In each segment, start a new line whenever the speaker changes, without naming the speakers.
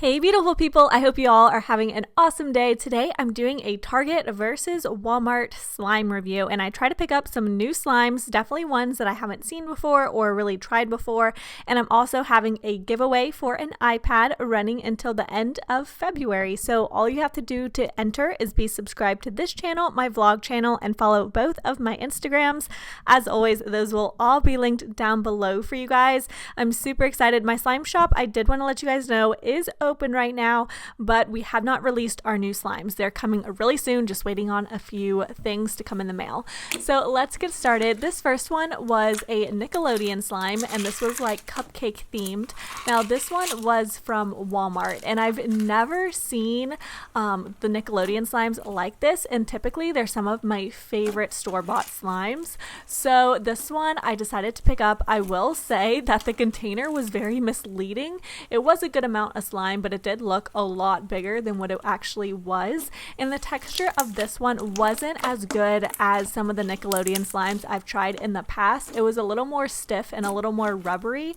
Hey beautiful people, I hope you all are having an awesome day. Today I'm doing a Target versus Walmart slime review, and I try to pick up some new slimes, definitely ones that I haven't seen before or really tried before, and I'm also having a giveaway for an iPad running until the end of February. So all you have to do to enter is be subscribed to this channel, my vlog channel, and follow both of my Instagrams. As always, those will all be linked down below for you guys. I'm super excited. My slime shop, I did want to let you guys know, is open right now, but we have not released our new slimes. They're coming really soon, just waiting on a few things to come in the mail. So let's get started. This first one was a Nickelodeon slime, and this was like cupcake themed. Now this one was from Walmart, and I've never seen the Nickelodeon slimes like this, and typically they're some of my favorite store-bought slimes. So this one I decided to pick up. I will say that the container was very misleading. It was a good amount of slime, but it did look a lot bigger than what it actually was. And the texture of this one wasn't as good as some of the Nickelodeon slimes I've tried in the past. It was a little more stiff and a little more rubbery.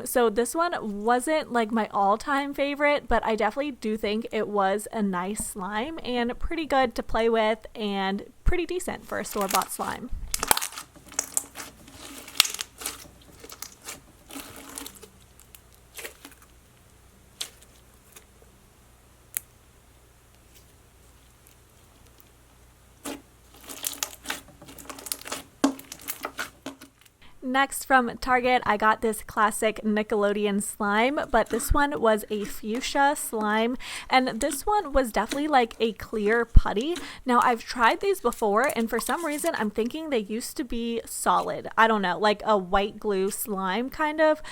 So this one wasn't like my all-time favorite, but I definitely do think it was a nice slime and pretty good to play with and pretty decent for a store-bought slime. Next from Target, I got this classic Nickelodeon slime, but this one was a fuchsia slime, and this one was definitely like a clear putty. Now I've tried these before, and for some reason I'm thinking they used to be solid. I don't know, like a white glue slime kind of.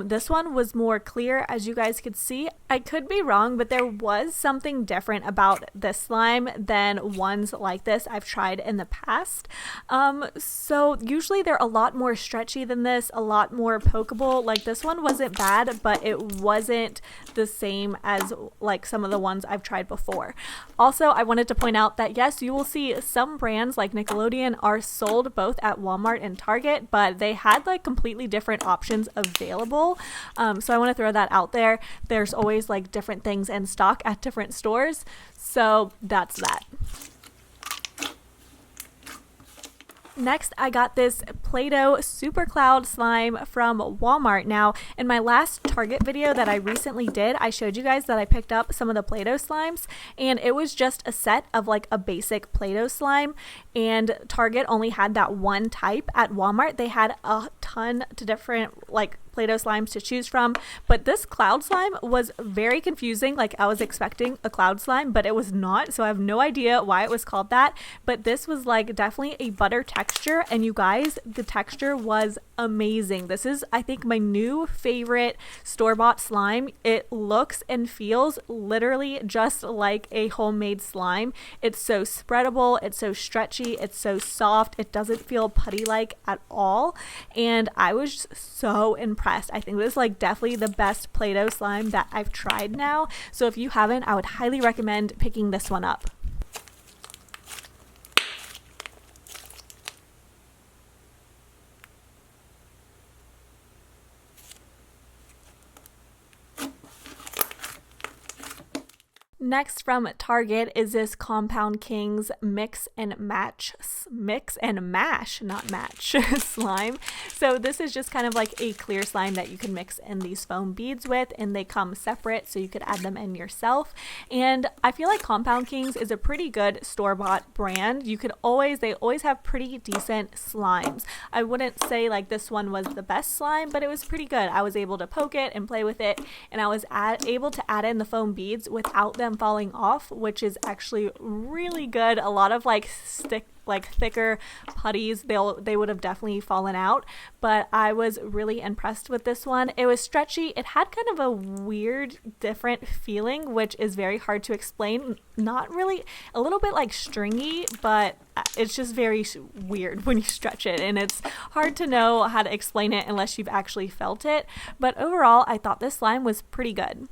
This one was more clear, as you guys could see. I could be wrong, but there was something different about this slime than ones like this I've tried in the past. So usually they're a lot more stretchy than this, a lot more pokeable. Like this one wasn't bad, but it wasn't the same as like some of the ones I've tried before. Also, I wanted to point out that yes, you will see some brands like Nickelodeon are sold both at Walmart and Target, but they had like completely different options available. So I want to throw that out there. There's always like different things in stock at different stores. So that's that. Next, I got this Play-doh Super Cloud slime from Walmart. Now, in my last Target video that I recently did, I showed you guys that I picked up some of the Play-doh slimes, and it was just a set of like a basic Play-doh slime, and Target only had that one type. At Walmart, they had a ton of different like Play-doh slimes to choose from, but this cloud slime was very confusing. Like I was expecting a cloud slime, but it was not, so I have no idea why it was called that. But this was like definitely a butter texture, and you guys, the texture was amazing. This is, I think, my new favorite store-bought slime. It looks and feels literally just like a homemade slime. It's so spreadable, it's so stretchy, it's so soft, it doesn't feel putty-like at all, and I was just so impressed. I think this is like definitely the best Play-doh slime that I've tried now. So if you haven't, I would highly recommend picking this one up. Next from Target is this Compound Kings mix and mash, not match slime. So this is just kind of like a clear slime that you can mix in these foam beads with, and they come separate so you could add them in yourself. And I feel like Compound Kings is a pretty good store-bought brand. They always have pretty decent slimes. I wouldn't say like this one was the best slime, but it was pretty good. I was able to poke it and play with it, and I was able to add in the foam beads without them falling off, which is actually really good. A lot of like thicker putties, they would have definitely fallen out, but I was really impressed with this one. It was stretchy. It had kind of a weird different feeling, which is very hard to explain. Not really, a little bit like stringy, but it's just very weird when you stretch it, and it's hard to know how to explain it unless you've actually felt it. But overall, I thought this slime was pretty good.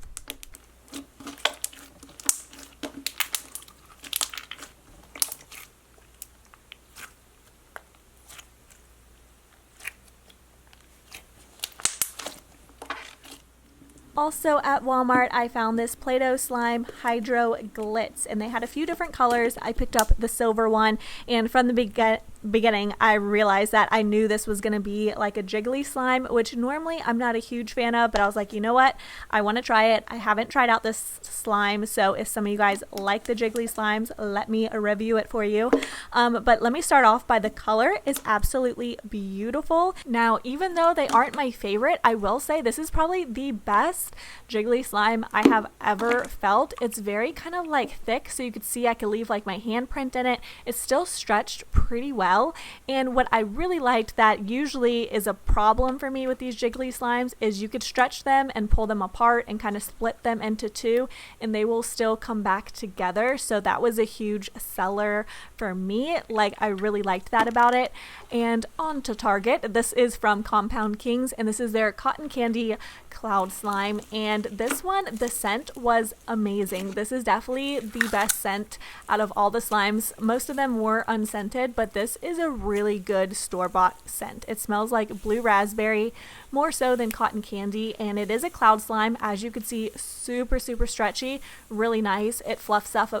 Also at Walmart, I found this Play-Doh slime Hydro Glitz, and they had a few different colors. I picked up the silver one, and from the beginning I realized that I knew this was going to be like a jiggly slime, which normally I'm not a huge fan of, but I was like, you know what, I want to try it. I haven't tried out this slime, so if some of you guys like the jiggly slimes, let me review it for you. But let me start off by the color is absolutely beautiful. Now, even though they aren't my favorite, I will say this is probably the best jiggly slime I have ever felt. It's very kind of like thick, so you could see I could leave like my handprint in it. It's still stretched pretty well, and what I really liked that usually is a problem for me with these jiggly slimes is you could stretch them and pull them apart and kind of split them into two, and they will still come back together. So that was a huge seller for me. Like, I really liked that about it. And on to Target. This is from Compound Kings, and this is their cotton candy cloud slime, and this one, the scent was amazing. This is definitely the best scent out of all the slimes. Most of them were unscented, but this is a really good store-bought scent. It smells like blue raspberry, more so than cotton candy, and it is a cloud slime. As you can see, super stretchy, really nice. It fluffs up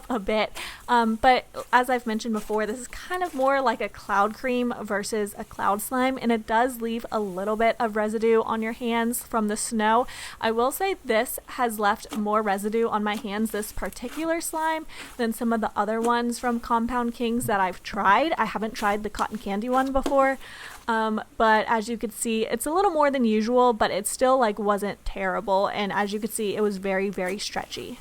a bit, but as I've mentioned before, this is kind of more like a cloud cream versus a cloud slime, and it does leave a little bit of residue on your hands from the snow. I will say this has left more residue on my hands, this particular slime, than some of the other ones from Compound Kings that I've tried. I haven't tried the cotton candy one before, but as you can see, it's a little more than usual, but it still like wasn't terrible, and as you can see, it was very stretchy.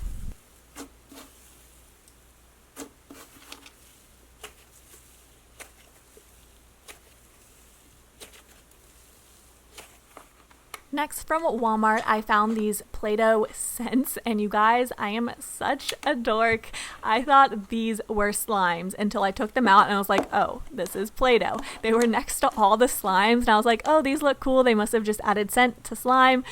Next, from Walmart, I found these Play-Doh scents, and you guys, I am such a dork. I thought these were slimes until I took them out and I was like, oh, this is Play-Doh. They were next to all the slimes, and I was like, oh, these look cool. They must have just added scent to slime.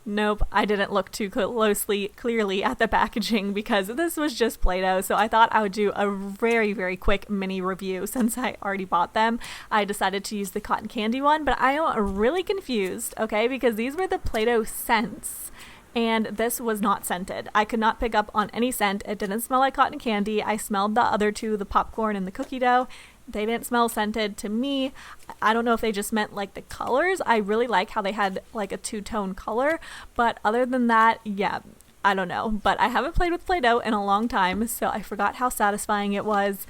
Nope, I didn't look too clearly at the packaging because this was just Play-Doh, so I thought I would do a very quick mini review since I already bought them. I decided to use the cotton candy one, but I am really confused, okay, because these were the Play-Doh scents, and this was not scented. I could not pick up on any scent. It didn't smell like cotton candy. I smelled the other two, the popcorn and the cookie dough. They didn't smell scented to me. I don't know if they just meant like the colors. I really like how they had like a two-tone color, but other than that, yeah, I don't know. But I haven't played with Play-Doh in a long time, so I forgot how satisfying it was.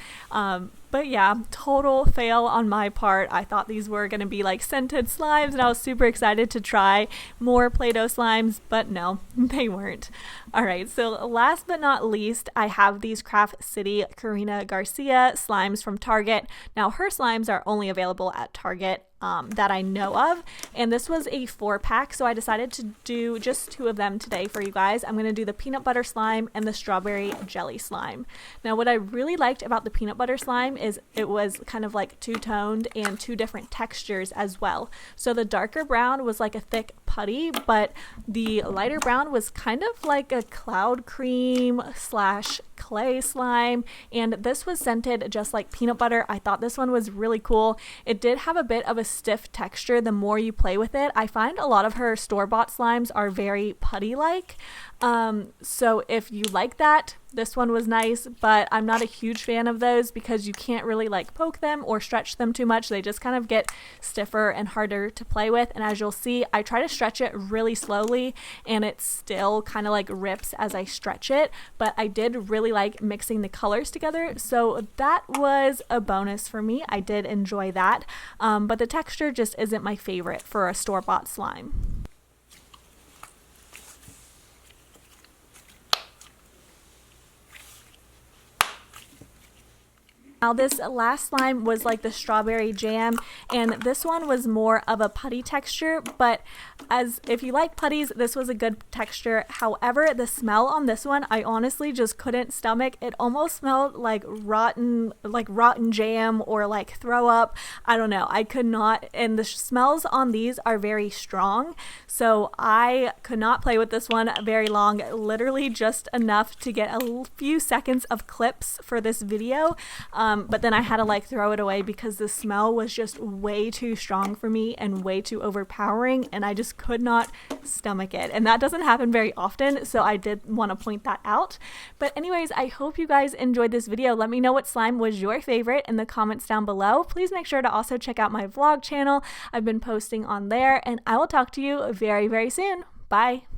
But yeah, total fail on my part. I thought these were going to be like scented slimes, and I was super excited to try more Play-Doh slimes, but no, they weren't. Alright, so last but not least, I have these Craft City Karina Garcia slimes from Target. Now, her slimes are only available at Target that I know of, and this was a 4-pack, so I decided to do just 2 of them today for you guys. I'm going to do the peanut butter slime and the strawberry jelly slime. Now, what I really liked about the peanut butter slime is it was kind of like two-toned and 2 different textures as well. So the darker brown was like a thick putty, but the lighter brown was kind of like a cloud cream / clay slime, and this was scented just like peanut butter. I thought this one was really cool. It did have a bit of a stiff texture the more you play with it. I find a lot of her store-bought slimes are very putty-like, so if you like that, this one was nice, but I'm not a huge fan of those because you can't really like poke them or stretch them too much. They just kind of get stiffer and harder to play with, and as you'll see, I try to stretch it really slowly and it still kind of like rips as I stretch it, but I did really like mixing the colors together, so that was a bonus for me. I did enjoy that, but the texture just isn't my favorite for a store-bought slime. Now, this last slime was like the strawberry jam, and this one was more of a putty texture, but as if you like putties, this was a good texture. However, the smell on this one, I honestly just couldn't stomach. It almost smelled like rotten jam or like throw up. I don't know. I could not, and the smells on these are very strong, so I could not play with this one very long, literally just enough to get a few seconds of clips for this video. but then I had to like throw it away because the smell was just way too strong for me and way too overpowering, and I just could not stomach it. And that doesn't happen very often, so I did want to point that out. But anyways, I hope you guys enjoyed this video. Let me know what slime was your favorite in the comments down below. Please make sure to also check out my vlog channel. I've been posting on there, and I will talk to you very, very soon. Bye.